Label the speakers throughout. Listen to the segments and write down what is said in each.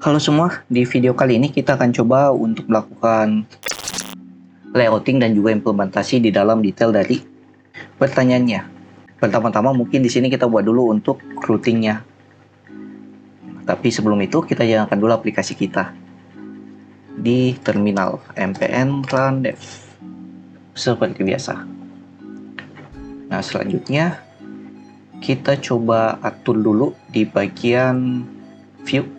Speaker 1: Halo semua, di video kali ini kita akan coba untuk melakukan layouting dan juga implementasi di dalam detail dari pertanyaannya. Pertama-tama mungkin di sini kita buat dulu untuk routingnya. Tapi sebelum itu kita jalankan dulu aplikasi kita di terminal npm run dev seperti biasa. Nah, selanjutnya kita coba atur dulu di bagian view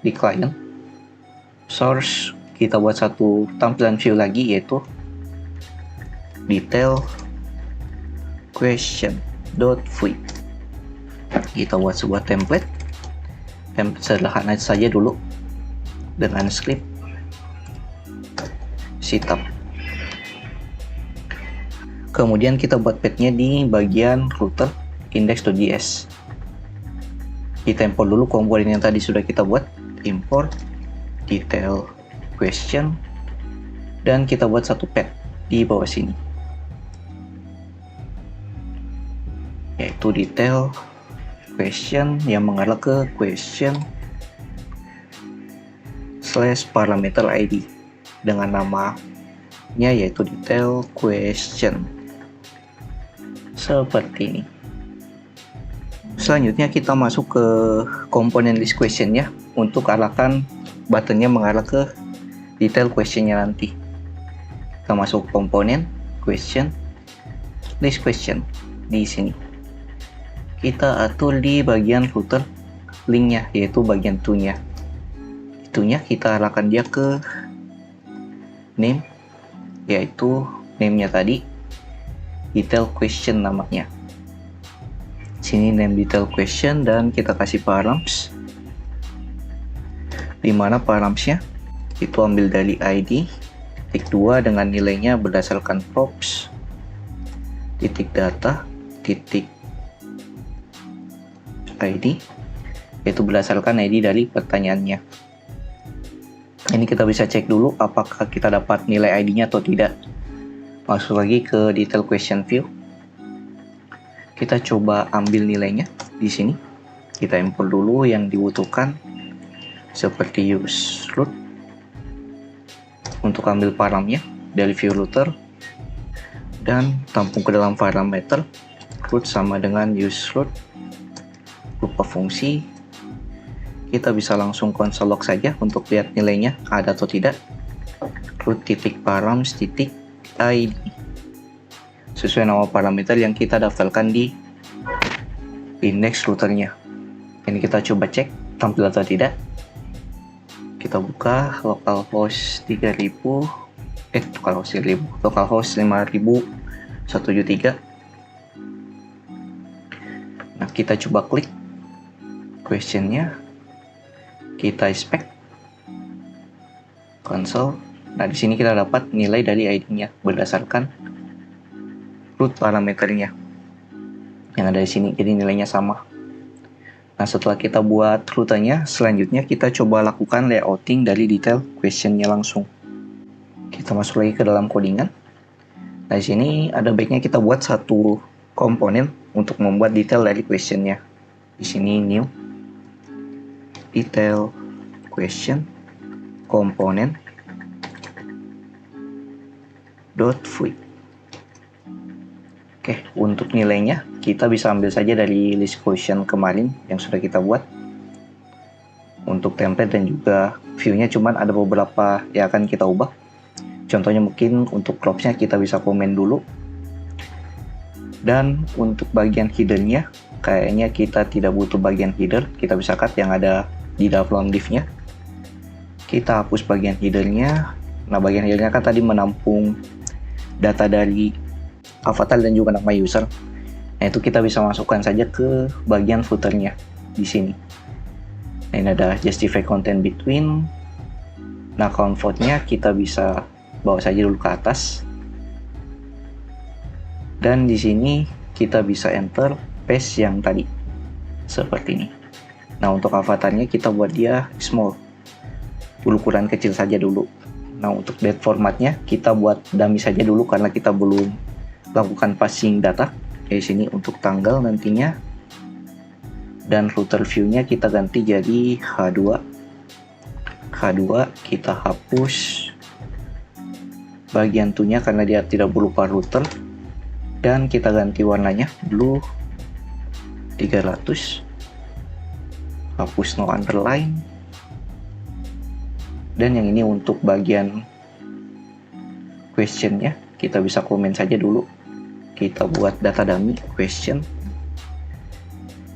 Speaker 1: di client. Source kita buat satu tampilan view lagi, yaitu detail question.view. Kita buat sebuah template sederhana saja dulu dengan script setup. Kemudian kita buat path-nya di bagian router index.js. Kita import dulu komponen yang tadi sudah kita buat, import detail question, dan kita buat satu path di bawah sini, yaitu detail question yang mengarah ke question / parameter id dengan namanya yaitu detail question seperti ini. Selanjutnya kita masuk ke komponen list question ya, untuk arahkan buttonnya mengarah ke detail questionnya nanti. Kita masuk komponen question list question di sini. Kita atur di bagian footer linknya, yaitu bagian to-nya. Itunya kita arahkan dia ke name, yaitu name-nya tadi detail question namanya. Sini name detail question dan kita kasih params, dimana paramsnya itu ambil dari id titik 2 dengan nilainya berdasarkan props titik data titik id, yaitu berdasarkan id dari pertanyaannya. Ini kita bisa cek dulu apakah kita dapat nilai id-nya atau tidak. Masuk lagi ke detail question view. Kita coba ambil nilainya di sini. Kita import dulu yang dibutuhkan, seperti use root untuk ambil paramnya dari view router, dan tampung ke dalam parameter root sama dengan use root lupa fungsi. Kita bisa langsung console log saja untuk lihat nilainya ada atau tidak. Root titik params titik id sesuai nama parameter yang kita daftarkan di index routernya. Ini kita coba cek tampil atau tidak. Kita buka localhost 3000, localhost 5073. Nah, kita coba klik questionnya, kita inspect console. Nah, di sini kita dapat nilai dari ID-nya berdasarkan root parameternya yang ada di sini, jadi nilainya sama. Nah, setelah kita buat rutenya, selanjutnya kita coba lakukan layouting dari detail questionnya langsung. Kita masuk lagi ke dalam codingan. Nah, di sini ada baiknya kita buat satu komponen untuk membuat detail dari questionnya. Di sini new detail question komponen .view. Oke, untuk nilainya kita bisa ambil saja dari list question kemarin yang sudah kita buat. Untuk template dan juga view-nya cuman ada beberapa yang akan kita ubah. Contohnya mungkin untuk crops-nya kita bisa komen dulu. Dan untuk bagian header-nya kayaknya kita tidak butuh bagian header, kita bisa cut yang ada di dalam div-nya. Kita hapus bagian header-nya. Nah, bagian header-nya kan tadi menampung data dari avatar dan juga nama user. Nah, itu kita bisa masukkan saja ke bagian footer-nya di sini. Nah, ini ada justify content between. Nah, convert-nya kita bisa bawa saja dulu ke atas. Dan di sini kita bisa enter paste yang tadi seperti ini. Nah, untuk avatarnya kita buat dia small, ukuran kecil saja dulu. Nah, untuk date formatnya kita buat dummy saja dulu karena kita belum lakukan passing data. Di sini untuk tanggal nantinya, dan router view-nya kita ganti jadi H2 H2 kita hapus bagian tunya karena dia tidak berupa router, dan kita ganti warnanya blue 300, hapus no underline, dan yang ini untuk bagian questionnya kita bisa komen saja dulu, kita buat data dummy question,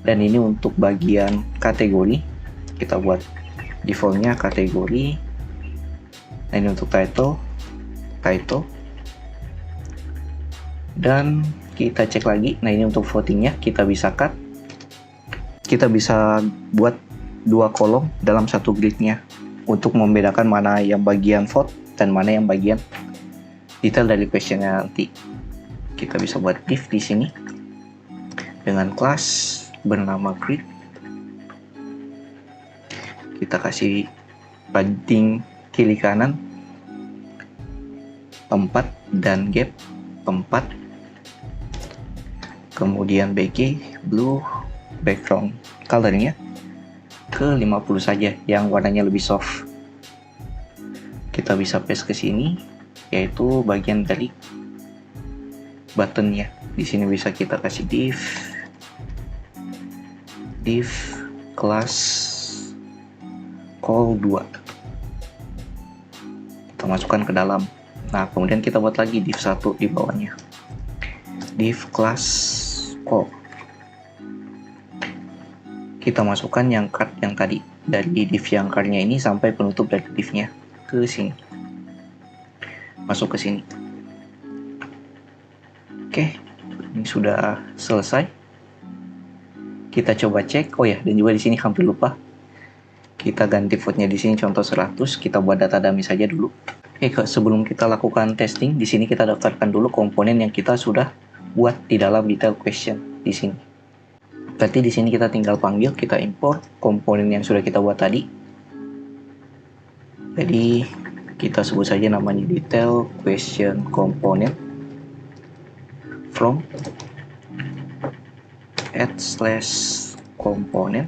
Speaker 1: dan ini untuk bagian kategori kita buat defaultnya kategori, nah ini untuk title, dan kita cek lagi. Nah ini untuk votingnya kita bisa cut, kita bisa buat 2 kolom dalam satu gridnya untuk membedakan mana yang bagian vote dan mana yang bagian detail dari questionnya nanti. Kita bisa buat div di sini dengan kelas bernama grid, kita kasih padding kiri kanan 4 dan gap 4, kemudian BG blue, background colornya ke 50 saja yang warnanya lebih soft. Kita bisa paste ke sini, yaitu bagian dari buttonnya. Di sini bisa kita kasih div class call 2, kita masukkan ke dalam. Nah kemudian kita buat lagi div 1 di bawahnya, div class call, kita masukkan yang card yang tadi dari div yang cardnya ini sampai penutup dari divnya ke sini, masuk ke sini. Oke, ini sudah selesai. Kita coba cek. Oh ya, dan juga di sini hampir lupa, kita ganti vote-nya di sini contoh 100, kita buat data dummy saja dulu. Oke, sebelum kita lakukan testing, di sini kita daftarkan dulu komponen yang kita sudah buat di dalam detail question di sini. Berarti di sini kita tinggal panggil, kita import komponen yang sudah kita buat tadi. Jadi kita sebut saja namanya detail question component from /component,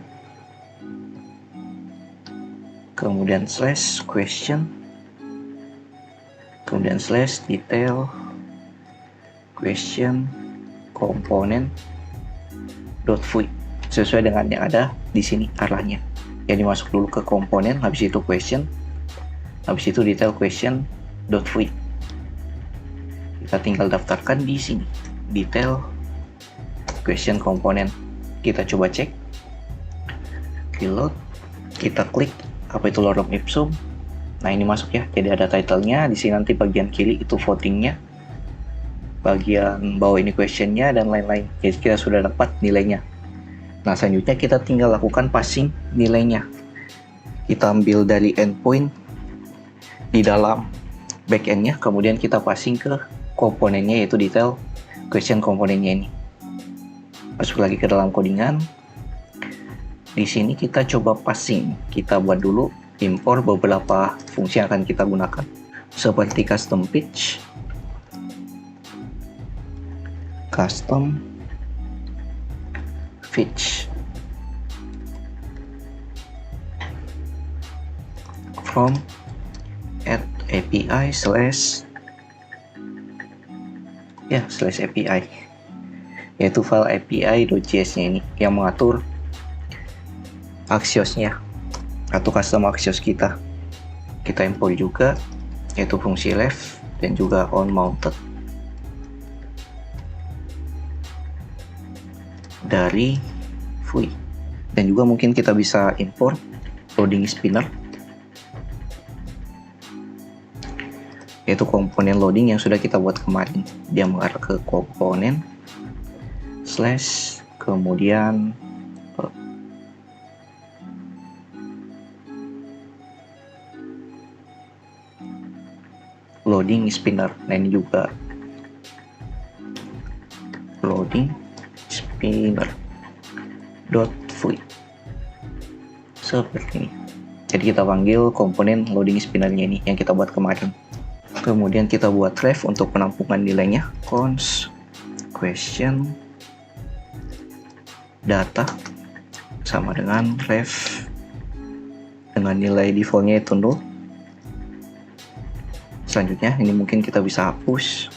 Speaker 1: kemudian /question, kemudian /detail question component .void, sesuai dengan yang ada di sini arahnya. Jadi masuk dulu ke komponen, habis itu question, habis itu detail question .void. Kita tinggal daftarkan di sini detail question component. Kita coba cek, reload, kita klik apa itu lorem ipsum. Nah ini masuk ya, jadi ada titlenya di sini, nanti bagian kiri itu votingnya, bagian bawah ini questionnya dan lain-lain. Jadi kita sudah dapat nilainya. Nah selanjutnya kita tinggal lakukan passing nilainya. Kita ambil dari endpoint di dalam backendnya, kemudian kita passing ke komponennya, yaitu detail question komponennya ini. Masuk lagi ke dalam codingan. Di sini kita coba passing. Kita buat dulu import beberapa fungsi yang akan kita gunakan, seperti custom page, custom fetch from @API /API, yaitu file API.js nya ini yang mengatur Axios-nya atau custom Axios kita. Kita import juga, yaitu fungsi left dan juga on mounted dari Vui. Dan juga mungkin kita bisa import loading spinner, yaitu komponen loading yang sudah kita buat kemarin. Dia mengarah ke komponen slash kemudian loading spinner. Nah ini juga loading spinner .vui seperti ini. Jadi kita panggil komponen loading spinnernya ini yang kita buat kemarin. Kemudian kita buat ref untuk penampungan nilainya, const question data sama dengan ref dengan nilai defaultnya itu 0. Selanjutnya ini mungkin kita bisa hapus.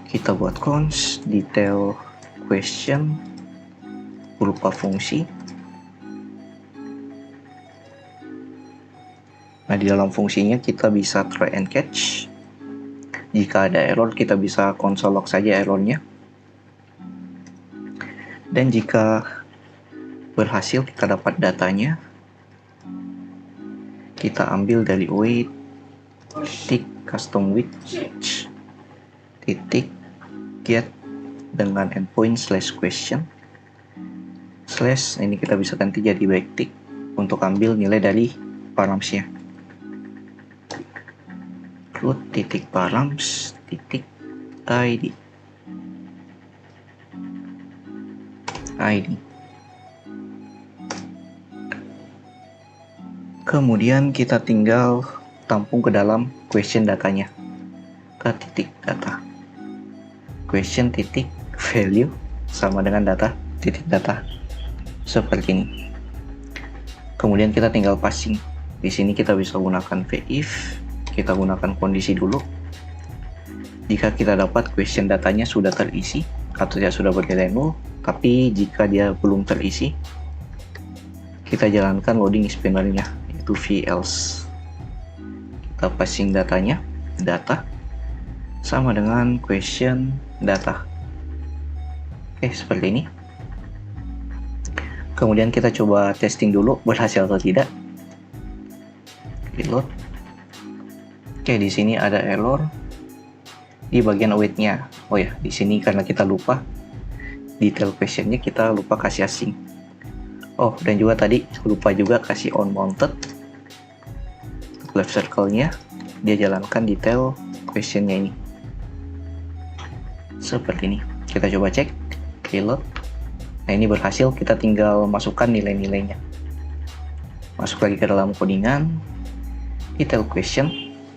Speaker 1: Kita buat const detail question berupa fungsi. Nah, di dalam fungsinya kita bisa try and catch. Jika ada error, kita bisa console log saja errornya. Dan jika berhasil kita dapat datanya, kita ambil dari await titik custom width titik get dengan endpoint /question slash, ini kita bisa ganti jadi backtick untuk ambil nilai dari paramsnya. Root titik params titik id kemudian kita tinggal tampung ke dalam question datanya ke titik data question titik value sama dengan data titik data seperti ini. Kemudian kita tinggal passing. Di sini kita bisa gunakan if, kita gunakan kondisi dulu. Jika kita dapat question datanya sudah terisi atau dia sudah bernilai 0, tapi jika dia belum terisi, kita jalankan loading spinnernya, yaitu velse. Kita passing datanya, data sama dengan question data. Oke, seperti ini. Kemudian kita coba testing dulu berhasil atau tidak. Reload. Oke, di sini ada error di bagian await-nya. Oh ya, di sini karena kita lupa detail question-nya, kita lupa kasih async. Oh, dan juga tadi lupa juga kasih on mounted. Left circle-nya dia jalankan detail question-nya ini. Seperti ini. Kita coba cek. Reload. Nah, ini berhasil, kita tinggal masukkan nilai-nilainya. Masuk lagi ke dalam codingan, detail question,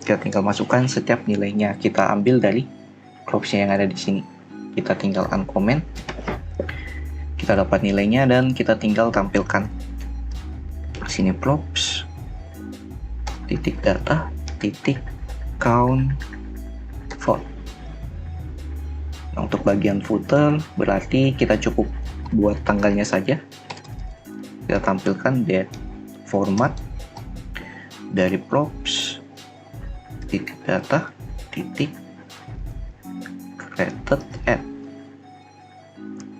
Speaker 1: kita tinggal masukkan setiap nilainya. Kita ambil dari props-nya yang ada di sini. Kita tinggal uncomment, kita dapat nilainya dan kita tinggal tampilkan. Sini props, titik data, titik count, font. Nah, untuk bagian footer berarti kita cukup buat tanggalnya saja. Kita tampilkan date format dari props titik data titik created at.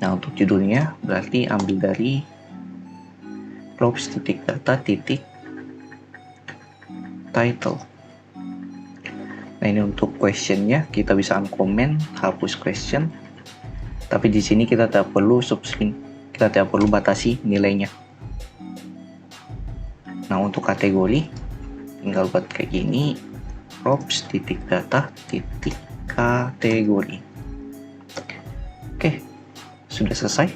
Speaker 1: Nah, untuk judulnya berarti ambil dari props titik data titik title. Nah, ini untuk questionnya kita bisa uncomment, hapus question. Tapi di sini kita tidak perlu substring, kita tidak perlu batasi nilainya. Nah, untuk kategori tinggal buat kayak gini, props titik data titik kategori. Oke, sudah selesai.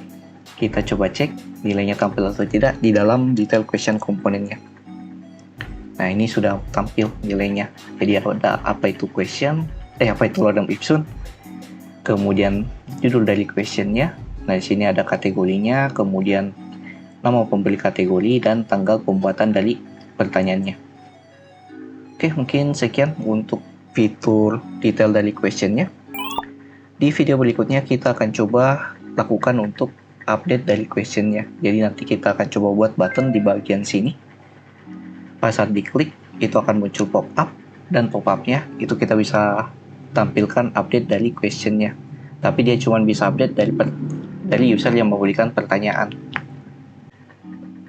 Speaker 1: Kita coba cek nilainya tampil atau tidak di dalam detail question komponennya. Nah, ini sudah tampil nilainya. Jadi ada apa itu question, apa itu lodam ipsun, kemudian judul dari questionnya. Nah, di sini ada kategorinya, kemudian nama pembeli kategori dan tanggal pembuatan dari pertanyaannya. Oke, mungkin sekian untuk fitur detail dari questionnya. Di video berikutnya kita akan coba lakukan untuk update dari questionnya. Jadi nanti kita akan coba buat button di bagian sini. Pas saat diklik itu akan muncul pop-up, dan pop-upnya itu kita bisa tampilkan update dari questionnya. Tapi dia cuma bisa update dari user yang memberikan pertanyaan.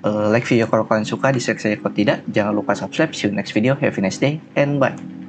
Speaker 1: Like video kalau kalian suka, dislike saya kalau tidak. Jangan lupa subscribe. See you next video. Have a nice day and bye.